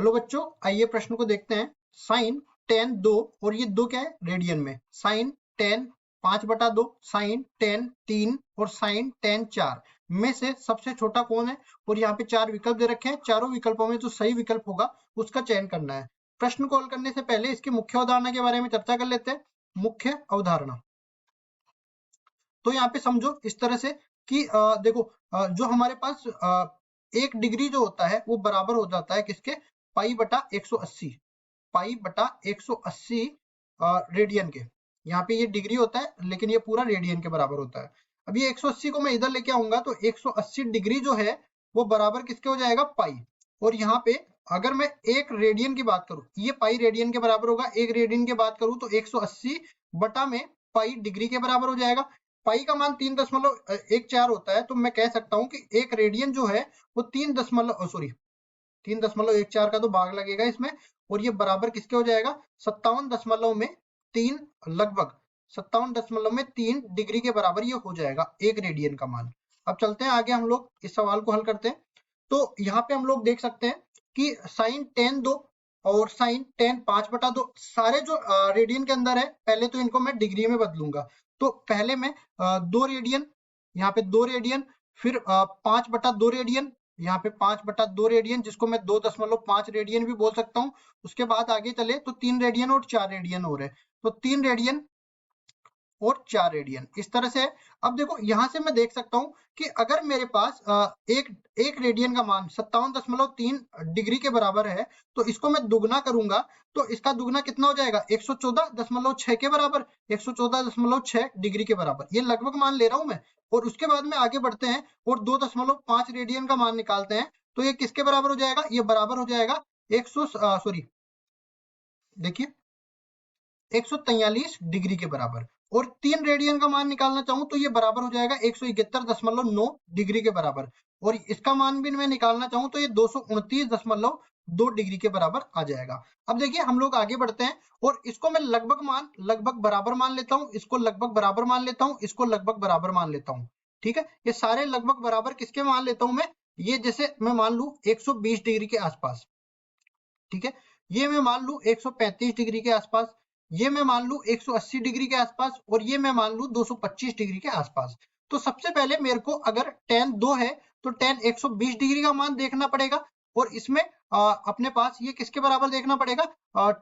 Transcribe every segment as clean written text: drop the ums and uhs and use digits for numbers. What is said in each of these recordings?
चलो बच्चों, आइए प्रश्न को देखते हैं। साइन टेन 2, और ये 2 क्या है रेडियन में, साइन टेन 5/2, साइन टेन 3 और साइन टेन 4 में से सबसे छोटा कौन है। और यहाँ पे 4 विकल्प दे रखे हैं, चारों विकल्पों में जो सही विकल्प होगा उसका चयन करना है। प्रश्न को हल करने से पहले इसकी मुख्य अवधारणा के बारे में चर्चा कर लेते हैं। मुख्य अवधारणा तो यहाँ पे समझो इस तरह से कि देखो, जो हमारे पास 1 डिग्री जो होता है वो बराबर हो जाता है किसके, पाई बटा 180, पाई बटा 180 रेडियन के। यहाँ पे ये डिग्री होता है लेकिन ये पूरा रेडियन के बराबर होता है। अब ये 180 को मैं इधर लेके आऊंगा तो 180 डिग्री जो है वो बराबर किसके हो जाएगा, पाई। और यहाँ पे अगर मैं 1 रेडियन की बात करूं, ये पाई रेडियन के बराबर होगा, 1 रेडियन की बात करूं तो 180 बटा में पाई डिग्री के बराबर हो जाएगा। पाई का मान 3.14 होता है, तो मैं कह सकता हूं कि 1 रेडियन जो है वो 3.14 का तो भाग लगेगा इसमें, और ये बराबर किसके हो जाएगा, 57.3 लगभग 57.3 डिग्री के बराबर ये हो जाएगा 1 रेडियन का मान। अब चलते हैं आगे, हम लोग इस सवाल को हल करते हैं। तो यहाँ पे हम लोग देख सकते हैं कि साइन टेन 2 और साइन टेन 5/2 सारे जो रेडियन के अंदर है, पहले तो इनको मैं डिग्री में बदलूंगा। तो पहले मैं 2 रेडियन, यहाँ पे 2 रेडियन, फिर 5/2 रेडियन, यहाँ पे 5/2 रेडियन, जिसको मैं 2.5 रेडियन भी बोल सकता हूँ। उसके बाद आगे चले तो 3 रेडियन और 4 रेडियन हो रहे, तो 3 रेडियन और 4 रेडियन इस तरह से है। अब देखो यहाँ से मैं देख सकता हूँ कि अगर मेरे पास एक रेडियन का मान 57.3 डिग्री के बराबर है, तो इसको मैं दुगना करूंगा तो इसका दुगना कितना हो जाएगा, 114.6 के बराबर, 114.6 डिग्री के बराबर। ये लगभग मान ले रहा हूं मैं। और उसके बाद में आगे बढ़ते हैं और 2.5 रेडियन का मान निकालते हैं, तो ये किसके बराबर हो जाएगा, ये बराबर हो जाएगा 143 डिग्री के बराबर। और 3 रेडियन का मान निकालना चाहूं तो ये बराबर हो जाएगा 171.9 डिग्री के बराबर। और इसका मान भी मैं निकालना चाहूं तो ये 229.2 डिग्री के बराबर आ जाएगा। अब देखिए हम लोग आगे बढ़ते हैं और इसको मैं लगभग बराबर मान लेता हूं, इसको लगभग बराबर मान लेता हूं, इसको लगभग बराबर मान लेता हूं। ठीक है, ये सारे लगभग बराबर किसके मान लेता हूं मैं, ये जैसे मैं मान लू 120 डिग्री के आसपास। ठीक है, ये मैं मान लू 135 डिग्री के आसपास, ये मैं मान लू 180 डिग्री के आसपास, और ये मैं मान लू 225 डिग्री के आसपास। तो सबसे पहले मेरे को अगर tan 2 है तो tan 120 डिग्री का मान देखना पड़ेगा, और इसमें अपने पास ये किसके बराबर देखना पड़ेगा,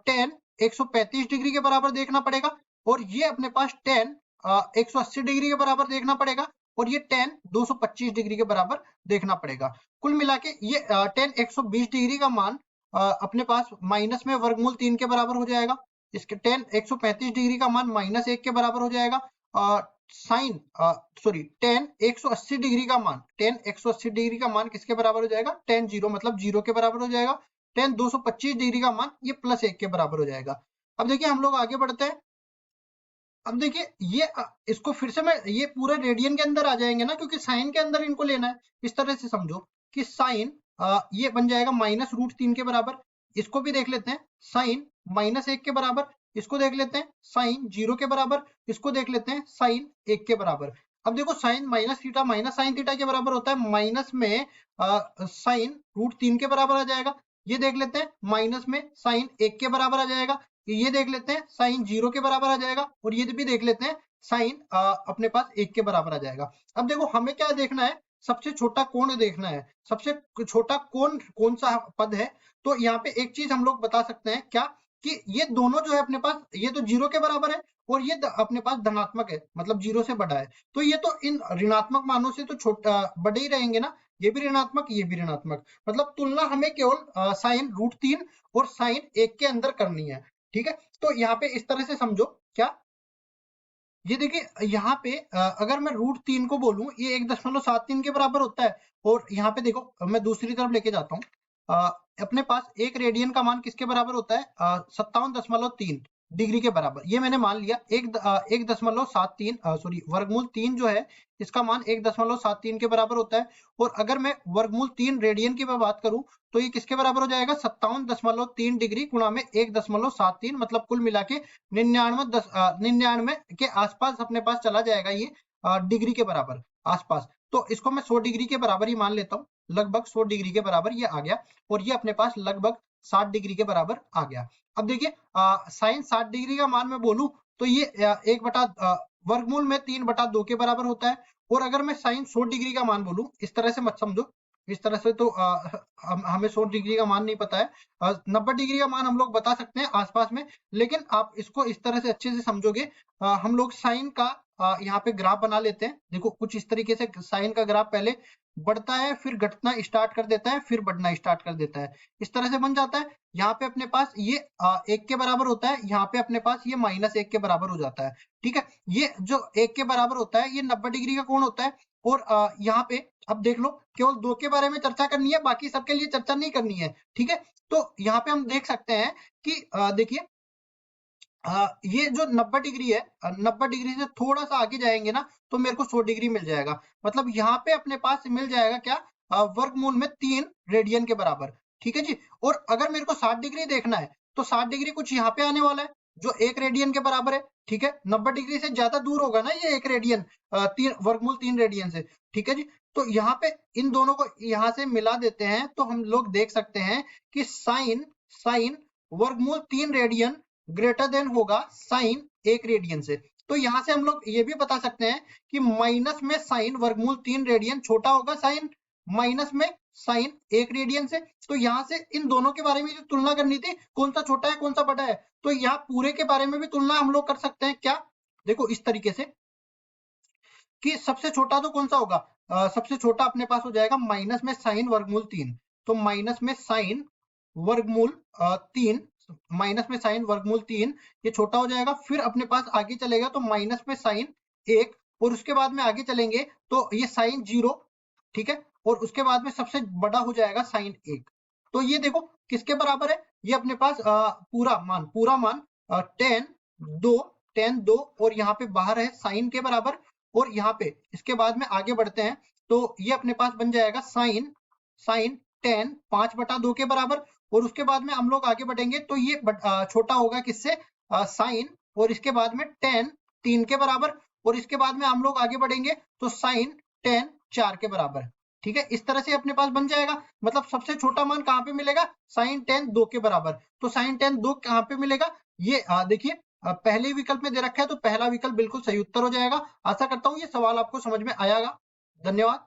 tan 135 डिग्री के बराबर देखना पड़ेगा, और ये अपने पास tan 180 डिग्री के बराबर देखना पड़ेगा, और ये tan 225 डिग्री के बराबर देखना पड़ेगा। कुल मिला के ये tan 120 डिग्री का मान अपने पास माइनस में वर्गमूल 3 के बराबर हो जाएगा। इसके tan 135 डिग्री का मान -1 के बराबर हो जाएगा। साइन tan 180 डिग्री का मान, tan 180 डिग्री का मान किसके बराबर हो जाएगा, tan 0 मतलब 0 के बराबर हो जाएगा। tan 225 डिग्री का मान ये +1 के बराबर हो जाएगा। अब देखिए हम लोग आगे बढ़ते हैं। अब देखिए ये इसको फिर से मैं, ये पूरे रेडियन के अंदर आ जाएंगे ना, क्योंकि साइन के अंदर इनको लेना है। इस तरह से समझो कि साइन ये बन जाएगा -√3 के बराबर। इसको भी देख लेते हैं, साइन -1 के बराबर। इसको देख लेते हैं साइन 0 के बराबर। इसको देख लेते हैं साइन 1 के बराबर। अब देखो sine minus theta minus sine theta के बराबर होता है, माइनस में साइन √3 के बराबर आ जाएगा। ये देख लेते हैं माइनस में साइन 1 के बराबर आ जाएगा। ये देख लेते हैं साइन 0 के बराबर आ जाएगा, और ये भी देख लेते हैं साइन अपने पास 1 के बराबर आ जाएगा। अब देखो हमें क्या देखना है, सबसे छोटा कोण देखना है, सबसे छोटा कोण कौन सा पद है। तो यहाँ पे एक चीज हम लोग बता सकते हैं क्या, कि ये दोनों जो है अपने पास, ये तो 0 के बराबर है और ये अपने पास धनात्मक है, मतलब 0 से बड़ा है। तो ये तो इन ऋणात्मक मानों से तो छोटा बड़े ही रहेंगे ना, ये भी ऋणात्मक ये भी ऋणात्मक, मतलब तुलना हमें केवल साइन √3 और साइन 1 के अंदर करनी है। ठीक है, तो यहाँ पे इस तरह से समझो क्या, ये देखिए यहाँ पे अगर मैं √3 को बोलूं, ये 1.73 के बराबर होता है। और यहाँ पे देखो मैं दूसरी तरफ लेके जाता हूँ, अपने पास 1 रेडियन का मान किसके बराबर होता है, 57.3 डिग्री के बराबर। ये मैंने मान लिया 1.73 वर्गमूल 3 जो है इसका मान 1.73 के बराबर होता है। और अगर मैं वर्गमूल 3 रेडियन की मैं बात करूं तो ये किसके बराबर हो जाएगा, 57.3 डिग्री गुणा में 1.73, मतलब कुल मिला के 99 के आसपास अपने पास चला जाएगा ये डिग्री के बराबर आसपास। तो इसको मैं 100 डिग्री के बराबर ही मान लेता हूँ, लगभग 100 डिग्री के बराबर ये आ गया। और ये अपने पास लगभग 60 डिग्री के बराबर आ गया। अब देखिए साइन 60 डिग्री का मान मैं बोलूं तो ये 1 बटा वर्गमूल में 3/2 के बराबर होता है। और अगर मैं साइन 100 डिग्री का मान बोलूं, इस तरह से मत समझो, इस तरह से तो हमें 100 डिग्री का मान नहीं पता है। 90 डिग्री का मान हम लोग बता सकते हैं आसपास में, लेकिन आप इसको इस तरह से अच्छे से समझोगे। हम लोग साइन का यहाँ पे ग्राफ बना लेते हैं। देखो कुछ इस तरीके से साइन का ग्राफ पहले बढ़ता है, फिर घटना स्टार्ट कर देता है, फिर बढ़ना स्टार्ट कर देता है, इस तरह से बन जाता है। यहाँ पे अपने पास ये 1 के बराबर होता है, यहाँ पे अपने पास ये -1 के बराबर हो जाता है। ठीक है, ये जो 1 के बराबर होता है ये 90 डिग्री का कोण होता है। और यहाँ पे अब देख लो, केवल 2 के बारे में चर्चा करनी है, बाकी सबके लिए चर्चा नहीं करनी है। ठीक है, तो यहाँ पे हम देख सकते हैं कि देखिए ये जो 90 डिग्री है, 90 डिग्री से थोड़ा सा आगे जाएंगे ना तो मेरे को 100 डिग्री मिल जाएगा। मतलब यहाँ पे अपने पास मिल जाएगा क्या, वर्गमूल में 3 रेडियन के बराबर। ठीक है जी। और अगर मेरे को 60 डिग्री देखना है तो 60 डिग्री कुछ यहाँ पे आने वाला है जो 1 रेडियन के बराबर है। ठीक है, 90 डिग्री से ज्यादा दूर होगा ना ये 1 रेडियन, वर्गमूल 3 रेडियन से। ठीक है जी, तो यहाँ पे इन दोनों को यहाँ से मिला देते हैं तो हम लोग देख सकते हैं कि साइन साइन वर्गमूल 3 रेडियन ग्रेटर देन होगा साइन 1 रेडियन से। तो यहाँ से हम लोग ये भी बता सकते हैं कि माइनस में साइन वर्गमूल 3 रेडियन छोटा होगा साइन माइनस में साइन 1 रेडियन से। तो यहाँ से इन दोनों के बारे में जो तुलना करनी थी, कौन सा छोटा है कौन सा बड़ा है, तो यहाँ पूरे के बारे में भी तुलना हम लोग कर सकते हैं। क्या, देखो इस तरीके से कि सबसे छोटा तो कौन सा होगा, सबसे छोटा अपने पास हो जाएगा माइनस में साइन वर्गमूल 3। तो माइनस में साइन वर्गमूल 3, माइनस में साइन वर्गमूल 3 ये छोटा हो जाएगा। फिर अपने पास आगे चलेगा तो माइनस में साइन 1, और उसके बाद में आगे चलेंगे तो ये साइन 0। ठीक है, और उसके बाद में सबसे बड़ा हो जाएगा साइन 1। तो ये देखो किसके बराबर है, ये अपने पास पूरा मान tan 2 और यहाँ पे बाहर है साइन के बराबर। और यहाँ पे इसके बाद में आगे बढ़ते हैं तो ये अपने पास बन जाएगा साइन tan 5/2 के बराबर। और उसके बाद में हम लोग आगे बढ़ेंगे तो ये छोटा होगा किससे, साइन, और इसके बाद में tan 3 के बराबर। और इसके बाद में हम लोग आगे बढ़ेंगे तो साइन tan 4 के बराबर। ठीक है, इस तरह से अपने पास बन जाएगा। मतलब सबसे छोटा मान कहाँ पे मिलेगा, साइन tan 2 के बराबर। तो साइन tan 2 कहाँ पे मिलेगा, ये देखिए पहले विकल्प में दे रखा है, तो पहला विकल्प बिल्कुल सही उत्तर हो जाएगा। आशा करता हूँ ये सवाल आपको समझ में आएगा। धन्यवाद।